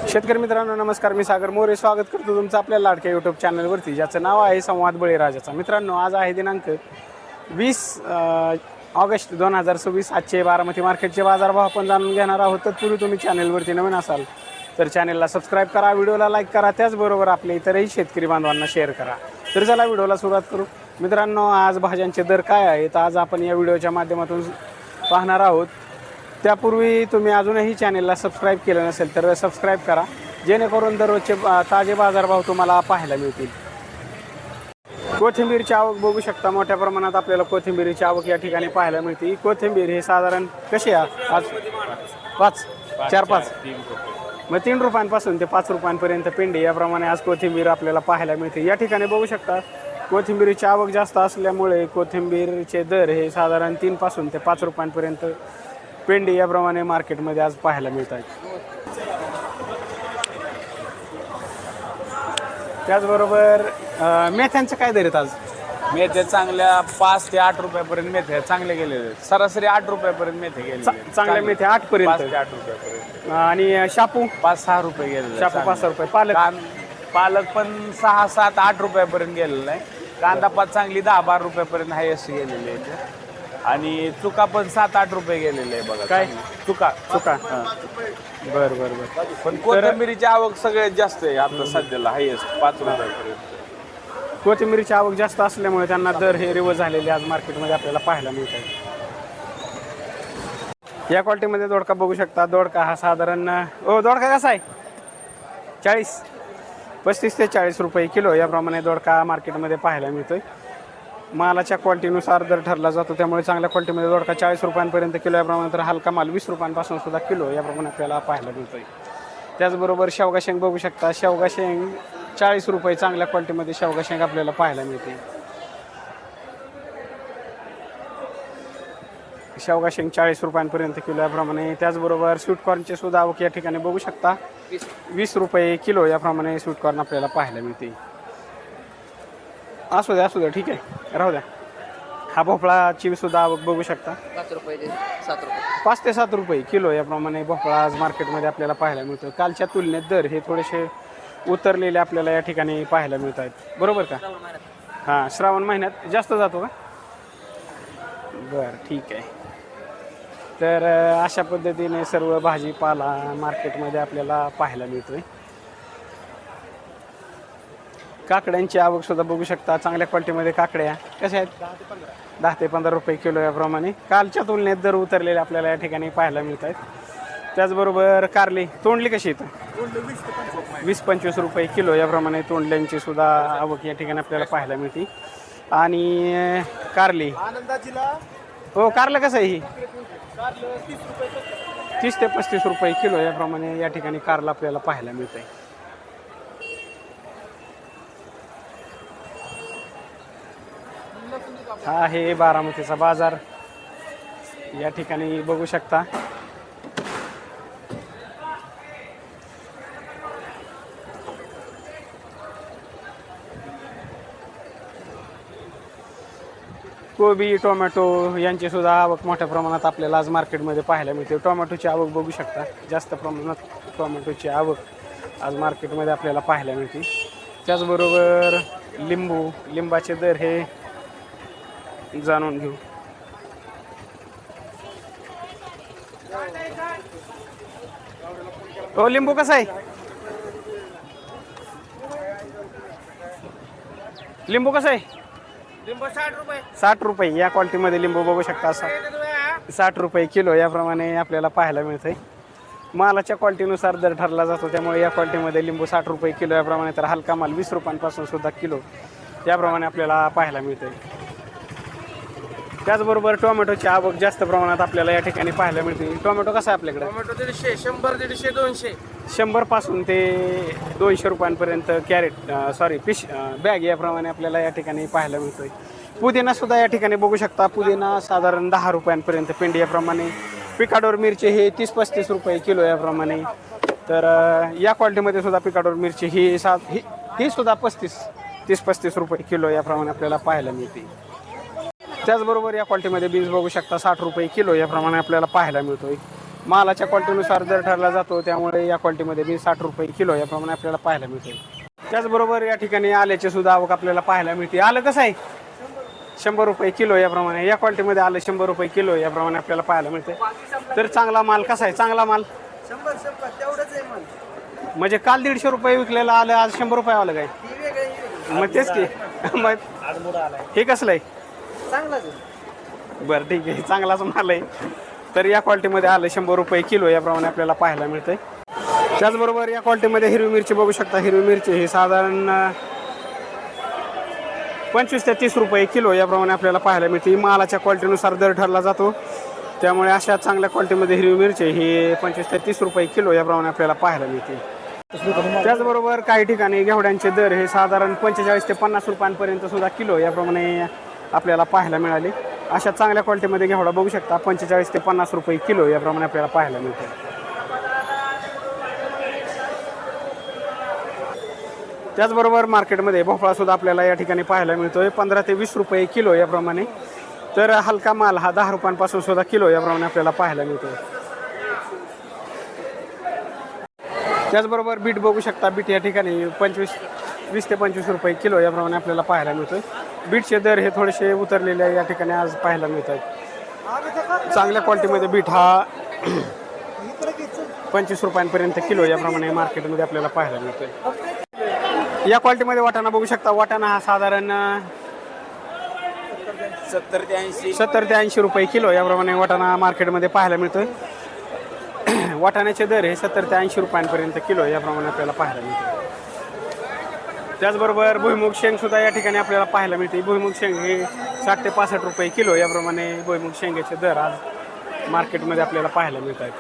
शेतकरी मित्रांनो नमस्कार, मी सागर मोरे स्वागत करतो तुमचं आपल्या लाडक्या यूट्यूब चॅनलवरती, ज्याचं नाव आहे संवाद बळीराजाचा। मित्रांनो, आज आहे दिनांक 20 ऑगस्ट 2026। आजचे बारामती मार्केटचे बाजारभाव आपण जाणून घेणार आहोत। तत्पूर्वी तुम्ही चॅनलवरती नवीन असाल तर चॅनलला सबस्क्राईब करा, व्हिडिओला लाईक करा, त्याचबरोबर आपल्या इतरही शेतकरी बांधवांना शेअर करा। तर चला व्हिडिओला सुरुवात करू। मित्रांनो, आज भाज्यांचे दर काय आहेत आज आपण या व्हिडिओच्या माध्यमातून पाहणार आहोत। त्यापूर्वी तुम्ही अजूनही चॅनलला सबस्क्राईब केलं नसेल तर सबस्क्राईब करा, जेणेकरून दररोजचे ताजे बाजारभाव तुम्हाला पाहायला मिळतील। कोथिंबीरची आवक बघू शकता, मोठ्या प्रमाणात आपल्याला कोथिंबीरची आवक या ठिकाणी पाहायला मिळते। कोथिंबीर हे साधारण कशी आहे आज? 4-5 मग 3 रुपयांपासून ते 5 रुपयांपर्यंत पेंडी याप्रमाणे आज कोथिंबीर आपल्याला पाहायला मिळते। या ठिकाणी बघू शकता कोथिंबीरची आवक जास्त असल्यामुळे कोथिंबीरचे दर हे साधारण 3 पासून ते 5 रुपयांपर्यंत पेंडी याप्रमाणे मार्केटमध्ये आज पाहायला मिळत आहेत। त्याचबरोबर मेथ्यांचं काय दर आहेत आज? मेथ्या चांगल्या 5 ते 8 रुपयापर्यंत मेथ्या चांगले गेलेले, सरासरी 8 रुपयापर्यंत मेथ्या गेले। चांगल्या मेथ्या 8 पर्यंत, 5 ते 8 रुपयापर्यंत। आणि शापू 5-6 रुपये गेलेले, शापू 5 रुपये। पालक पण 6-7-8 रुपयापर्यंत गेलेला आहे। कांदा पात चांगली 10-12 रुपयापर्यंत हायस्ट गेलेली आहे। आणि चुका पण 7-8 रुपये गेलेले आहे बघा। काय चुका बर पण कोथिंबीरीची आवक सगळ्यात जास्त आहे आता सध्याला, हायस्ट 5 रुपयापर्यंत। कोथिंबीरची आवक जास्त असल्यामुळे त्यांना दर हे रिवर्स झालेले आज मार्केटमध्ये आपल्याला पाहायला मिळत आहे। या क्वालिटीमध्ये दोडका बघू शकता। दोडका हा साधारण दोडका कसा आहे? 35 ते 40 रुपये किलो याप्रमाणे दोडका मार्केटमध्ये पाहायला मिळतोय। मालाच्या क्वालिटीनुसार दर ठरला जातो, त्यामुळे चांगल्या क्वालिटीमध्ये दोडका 40 रुपयांपर्यंत किलो याप्रमाणे, तर हलका माल 20 रुपयांपासून सुद्धा किलो याप्रमाणे आपल्याला पाहायला मिळतोय। त्याचबरोबर शेवगा शेंग बघू शकता। शेवगा शेंग 40 रुपये चांगल्या क्वालिटीमध्ये शेवगा शेंग आपल्याला पाहायला मिळते। शेवगा शेंग 40 रुपयांपर्यंत किलो याप्रमाणे। त्याचबरोबर स्वीटकॉर्नचे सुद्धा आवक या ठिकाणी बघू शकता। 20 रुपये किलो याप्रमाणे स्वीटकॉर्न आपल्याला पाहायला मिळते। असू द्या ठीक आहे, राहू द्या। हा भोपळाची सुद्धा आवक बघू शकता। 5 ते 7 रुपये किलो याप्रमाणे भोपळा आज मार्केटमध्ये आपल्याला पाहायला मिळतो। कालच्या तुलनेत दर हे थोडेसे उतरलेले आपल्याला या ठिकाणी पाहायला मिळत आहेत, बरोबर का? हां, श्रावण महिन्यात जास्त जातो का? बरं, ठीक आहे। तर अशा पद्धतीने सर्व भाजीपाला मार्केटमध्ये आपल्याला पाहायला मिळतोय। काकड्यांची आवक सुद्धा बघू शकता। चांगल्या क्वालिटीमध्ये काकड्या कशा आहेत? 10 ते 15 रुपये किलो याप्रमाणे कालच्या तुलनेत दर उतरलेले आपल्याला या ठिकाणी पाहायला मिळत आहेत। त्याचबरोबर कारली, तोंडली कशी येतं? 20-25 रुपये किलो याप्रमाणे तोंडल्यांची सुद्धा आवक या ठिकाणी आपल्याला पाहायला मिळते। आणि कारली, हो, कारलं कसं आहे? ही 30 ते 35 रुपये किलो याप्रमाणे या ठिकाणी कारला आपल्याला पाहायला मिळत आहे। हा आहे बारामतीचा बाजार, या ठिकाणी बघू शकता। कोबी, टोमॅटो यांची सुद्धा आवक मोठ्या प्रमाणात आपल्याला आज मार्केटमध्ये पाहायला मिळते। टोमॅटोची आवक बघू शकता, जास्त प्रमाणात टोमॅटोची आवक आज मार्केटमध्ये आपल्याला पाहायला मिळते। त्याचबरोबर लिंबाचे दर हे जाणून घेऊ। हो, लिंबू कसा आहे? लिंबू कसं आहे? लिंबू 60 रुपये। 60 रुपये या क्वालिटीमध्ये लिंबू बघू शकता। 60 रुपये किलो याप्रमाणे आपल्याला पाहायला मिळतंय। मालाच्या क्वालिटीनुसार दर ठरला जातो, त्यामुळे या क्वालिटीमध्ये लिंबू 60 रुपये किलो याप्रमाणे, तर हलका माल 20 रुपयांपासून सुद्धा किलो याप्रमाणे आपल्याला पाहायला मिळतंय। त्याचबरोबर टोमॅटोची आवक जास्त प्रमाणात आपल्याला या ठिकाणी पाहायला मिळते। टोमॅटो कसा आहे आपल्याकडे? टोमॅटो 150, 100, 150, 200। 100 पासून ते 200 रुपयांपर्यंत पिश बॅग याप्रमाणे आपल्याला या ठिकाणी पाहायला मिळतोय। पुदिना सुद्धा या ठिकाणी बघू शकता। पुदिना साधारण 10 रुपयांपर्यंत पेंडी याप्रमाणे। पिकाडोर मिरची हे 30-35 रुपये किलो याप्रमाणे। तर या क्वालिटीमध्ये सुद्धा पिकाडोर मिरची ही सुद्धा 30-35 रुपये किलो याप्रमाणे आपल्याला पाहायला मिळते। त्याचबरोबर या क्वालिटीमध्ये बीन्स बघू शकता 60 रुपये किलो याप्रमाणे आपल्याला पाहायला मिळतोय। मालाच्या क्वालिटीनुसार दर ठरला जातो, त्यामुळे या क्वालिटीमध्ये बी 60 रुपये किलो याप्रमाणे आपल्याला पाहायला मिळते. त्याचबरोबर या ठिकाणी आल्याचे सुद्धा आवक आपल्याला पाहायला मिळते. आलं कसं आहे 100 रुपये किलो याप्रमाणे, या क्वालिटीमध्ये आलं 100 रुपये किलो याप्रमाणे आपल्याला पाहायला मिळते. तर चांगला माल कसा आहे? चांगला माल 100 तेवढंच आहे मग. म्हणजे काल 150 रुपये विकलेलं आलं, आज 100 रुपये आलं काय? ही वेगळी मग तेच की मग हे कसलं आहे? चांगलाच आहे. बरं ठीक आहे, चांगलाच माल आहे. तर या क्वालिटीमध्ये आलं 100 रुपये किलो याप्रमाणे आपल्याला पाहायला मिळते. त्याचबरोबर या क्वालिटीमध्ये हिरवी मिरची बघू शकता. हिरवी मिरची ही साधारण 25 ते 30 रुपये किलो याप्रमाणे आपल्याला पाहायला मिळते. मालाच्या क्वालिटीनुसार दर ठरला जातो, त्यामुळे अशा चांगल्या क्वालिटीमध्ये हिरवी मिरची ही 25 ते 30 रुपये किलो याप्रमाणे आपल्याला पाहायला मिळते. त्याचबरोबर काही ठिकाणी घेवड्यांचे दर हे साधारण 45 ते 50 रुपयांपर्यंत सुद्धा किलो याप्रमाणे आपल्याला पाहायला मिळाले. अशा चांगल्या क्वालिटीमध्ये घेवडा बघू शकता 45 ते 50 रुपये किलो याप्रमाणे आपल्याला पाहायला मिळते. त्याचबरोबर मार्केटमध्ये भोपळा सुद्धा आपल्याला या ठिकाणी पाहायला मिळतोय 15 ते 20 रुपये किलो याप्रमाणे. तर हलका माल हा 10 रुपयांपासून सुद्धा किलो याप्रमाणे आपल्याला पाहायला मिळतो. त्याचबरोबर बीट बघू शकता. बीट या ठिकाणी 20 ते 25 रुपये किलो याप्रमाणे आपल्याला पाहायला मिळतोय. बीटचे दर हे थोडेसे उतरलेले या ठिकाणी आज पाहायला मिळत आहेत. चांगल्या क्वालिटीमध्ये बीट हा 25 रुपयांपर्यंत किलो याप्रमाणे मार्केटमध्ये आपल्याला पाहायला मिळतोय. या क्वालिटीमध्ये वाटाणा बघू शकता. वाटाणा हा साधारण 70 ते 80 रुपये किलो याप्रमाणे वाटाणा मार्केटमध्ये पाहायला मिळतोय. वाटाण्याचे दर हे 70 ते 80 रुपयांपर्यंत किलो याप्रमाणे आपल्याला पाहायला मिळते. त्याचबरोबर भुईमुग शेंग सुद्धा या ठिकाणी आपल्याला पाहायला मिळते. भुईमुग शेंग हे 60 ते 65 रुपये किलो याप्रमाणे भुईमुग शेंगाचे दर आज मार्केटमध्ये आपल्याला पाहायला मिळत आहेत.